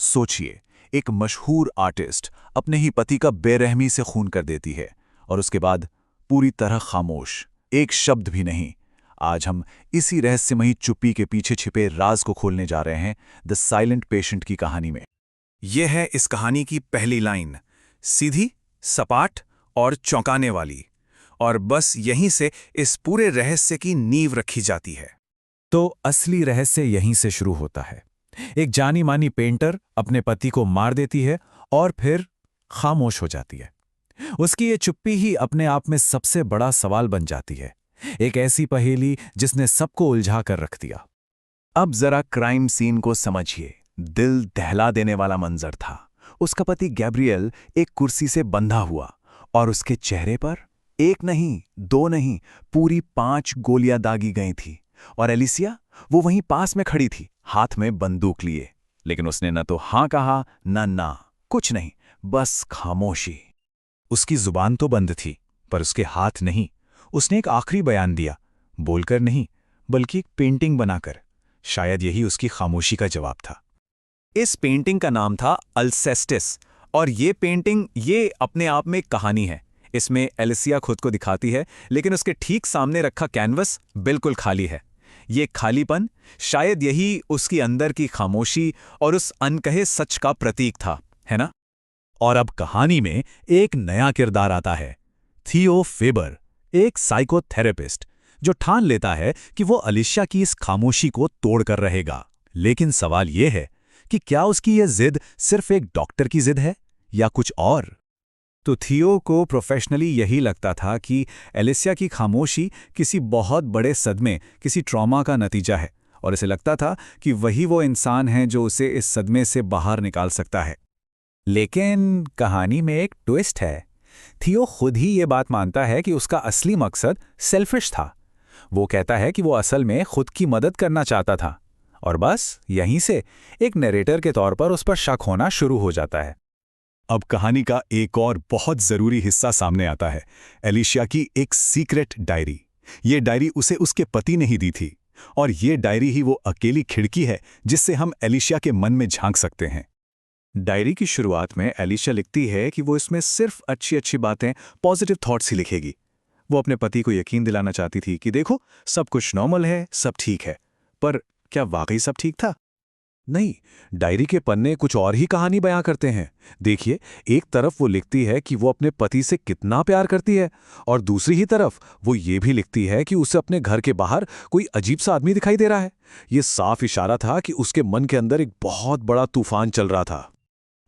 सोचिए, एक मशहूर आर्टिस्ट अपने ही पति का बेरहमी से खून कर देती है और उसके बाद पूरी तरह खामोश, एक शब्द भी नहीं। आज हम इसी रहस्यमयी चुप्पी के पीछे छिपे राज को खोलने जा रहे हैं, द साइलेंट पेशेंट की कहानी में। यह है इस कहानी की पहली लाइन, सीधी, सपाट और चौंकाने वाली। और बस यहीं से इस पूरे रहस्य की नींव रखी जाती है। तो असली रहस्य यहीं से शुरू होता है। एक जानी मानी पेंटर अपने पति को मार देती है और फिर खामोश हो जाती है। उसकी ये चुप्पी ही अपने आप में सबसे बड़ा सवाल बन जाती है, एक ऐसी पहेली जिसने सबको उलझा कर रख दिया। अब जरा क्राइम सीन को समझिए। दिल दहला देने वाला मंजर था। उसका पति गैब्रियल एक कुर्सी से बंधा हुआ और उसके चेहरे पर एक नहीं, दो नहीं, पूरी 5 गोलियां दागी गई थी। और एलिसिया, वो वहीं पास में खड़ी थी, हाथ में बंदूक लिए। लेकिन उसने न तो हाँ कहा, ना, कुछ नहीं, बस खामोशी। उसकी जुबान तो बंद थी, पर उसके हाथ नहीं। उसने एक आखिरी बयान दिया, बोलकर नहीं, बल्कि एक पेंटिंग बनाकर। शायद यही उसकी खामोशी का जवाब था। इस पेंटिंग का नाम था अल्सेस्टिस, और ये पेंटिंग ये अपने आप में एक कहानी है। इसमें एलिसिया खुद को दिखाती है, लेकिन उसके ठीक सामने रखा कैनवस बिल्कुल खाली है। ये खालीपन, शायद यही उसकी अंदर की खामोशी और उस अनकहे सच का प्रतीक था, है ना? और अब कहानी में एक नया किरदार आता है, थियो फेबर, एक साइकोथेरेपिस्ट जो ठान लेता है कि वो एलिसिया की इस खामोशी को तोड़कर रहेगा। लेकिन सवाल यह है कि क्या उसकी यह जिद सिर्फ एक डॉक्टर की जिद है या कुछ और? तो थियो को प्रोफेशनली यही लगता था कि एलिसिया की खामोशी किसी बहुत बड़े सदमे, किसी ट्रॉमा का नतीजा है, और इसे लगता था कि वही वो इंसान है जो उसे इस सदमे से बाहर निकाल सकता है। लेकिन कहानी में एक ट्विस्ट है। थियो खुद ही ये बात मानता है कि उसका असली मकसद सेल्फिश था। वो कहता है कि वो असल में खुद की मदद करना चाहता था, और बस यहीं से एक नरेटर के तौर पर उस पर शक होना शुरू हो जाता है। अब कहानी का एक और बहुत जरूरी हिस्सा सामने आता है, एलिसिया की एक सीक्रेट डायरी। ये डायरी उसे उसके पति ने ही दी थी, और ये डायरी ही वो अकेली खिड़की है जिससे हम एलिसिया के मन में झांक सकते हैं। डायरी की शुरुआत में एलिसिया लिखती है कि वो इसमें सिर्फ अच्छी बातें, पॉजिटिव थॉट्स ही लिखेगी। वो अपने पति को यकीन दिलाना चाहती थी कि देखो, सब कुछ नॉर्मल है, सब ठीक है। पर क्या वाकई सब ठीक था? नहीं, डायरी के पन्ने कुछ और ही कहानी बयां करते हैं। देखिए, एक तरफ वो लिखती है कि वो अपने पति से कितना प्यार करती है, और दूसरी ही तरफ वो ये भी लिखती है कि उसे अपने घर के बाहर कोई अजीब सा आदमी दिखाई दे रहा है। ये साफ इशारा था कि उसके मन के अंदर एक बहुत बड़ा तूफान चल रहा था।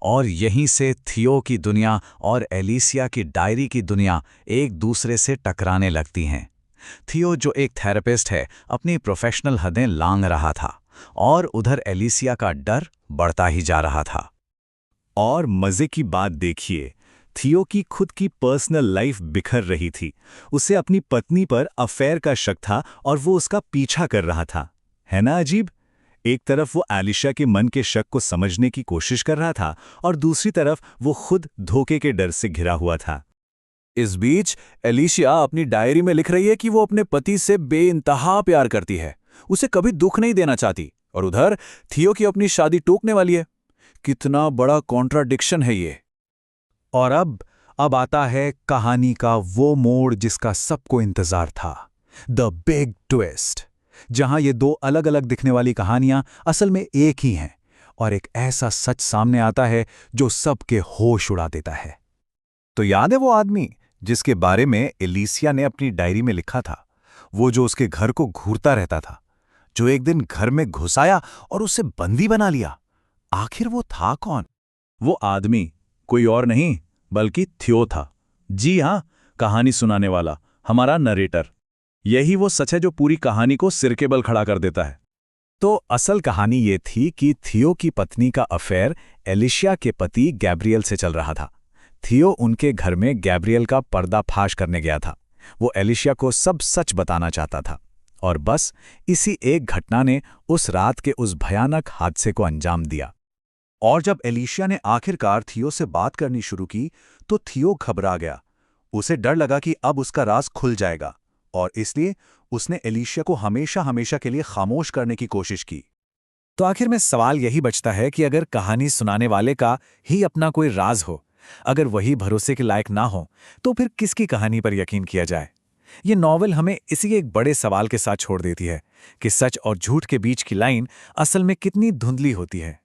और यहीं से थियो की दुनिया और एलिसिया की डायरी की दुनिया एक दूसरे से टकराने लगती हैं। थियो, जो एक थेरेपिस्ट है, अपनी प्रोफेशनल हदें लांघ रहा था, और उधर एलिसिया का डर बढ़ता ही जा रहा था। और मजे की बात देखिए, थियो की खुद की पर्सनल लाइफ बिखर रही थी। उसे अपनी पत्नी पर अफेयर का शक था और वो उसका पीछा कर रहा था। है ना अजीब? एक तरफ वो एलिसिया के मन के शक को समझने की कोशिश कर रहा था, और दूसरी तरफ वो खुद धोखे के डर से घिरा हुआ था। इस बीच एलिसिया अपनी डायरी में लिख रही है कि वो अपने पति से बेइंतहा प्यार करती है, उसे कभी दुख नहीं देना चाहती, और उधर थियो की अपनी शादी टूटने वाली है। कितना बड़ा कॉन्ट्राडिक्शन है ये। और अब आता है कहानी का वो मोड़ जिसका सबको इंतजार था, द बिग ट्विस्ट, जहां ये दो अलग अलग दिखने वाली कहानियां असल में एक ही हैं, और एक ऐसा सच सामने आता है जो सबके होश उड़ा देता है। तो याद है वो आदमी जिसके बारे में एलिसिया ने अपनी डायरी में लिखा था, वो जो उसके घर को घूरता रहता था, जो एक दिन घर में घुस आया और उसे बंदी बना लिया? आखिर वो था कौन? वो आदमी कोई और नहीं बल्कि थियो था। जी हां, कहानी सुनाने वाला, हमारा नरेटर। यही वो सच है जो पूरी कहानी को सिर के बल खड़ा कर देता है। तो असल कहानी ये थी कि थियो की पत्नी का अफेयर एलिसिया के पति गैब्रियल से चल रहा था। थियो उनके घर में गैब्रियल का पर्दाफाश करने गया था। वो एलिसिया को सब सच बताना चाहता था, और बस इसी एक घटना ने उस रात के उस भयानक हादसे को अंजाम दिया। और जब एलिसिया ने आखिरकार थियो से बात करनी शुरू की, तो थियो घबरा गया। उसे डर लगा कि अब उसका राज खुल जाएगा, और इसलिए उसने एलिसिया को हमेशा हमेशा के लिए खामोश करने की कोशिश की। तो आखिर में सवाल यही बचता है कि अगर कहानी सुनाने वाले का ही अपना कोई राज हो, अगर वही भरोसे के लायक ना हो, तो फिर किसकी कहानी पर यकीन किया जाए? ये नॉवेल हमें इसी एक बड़े सवाल के साथ छोड़ देती है कि सच और झूठ के बीच की लाइन असल में कितनी धुंधली होती है।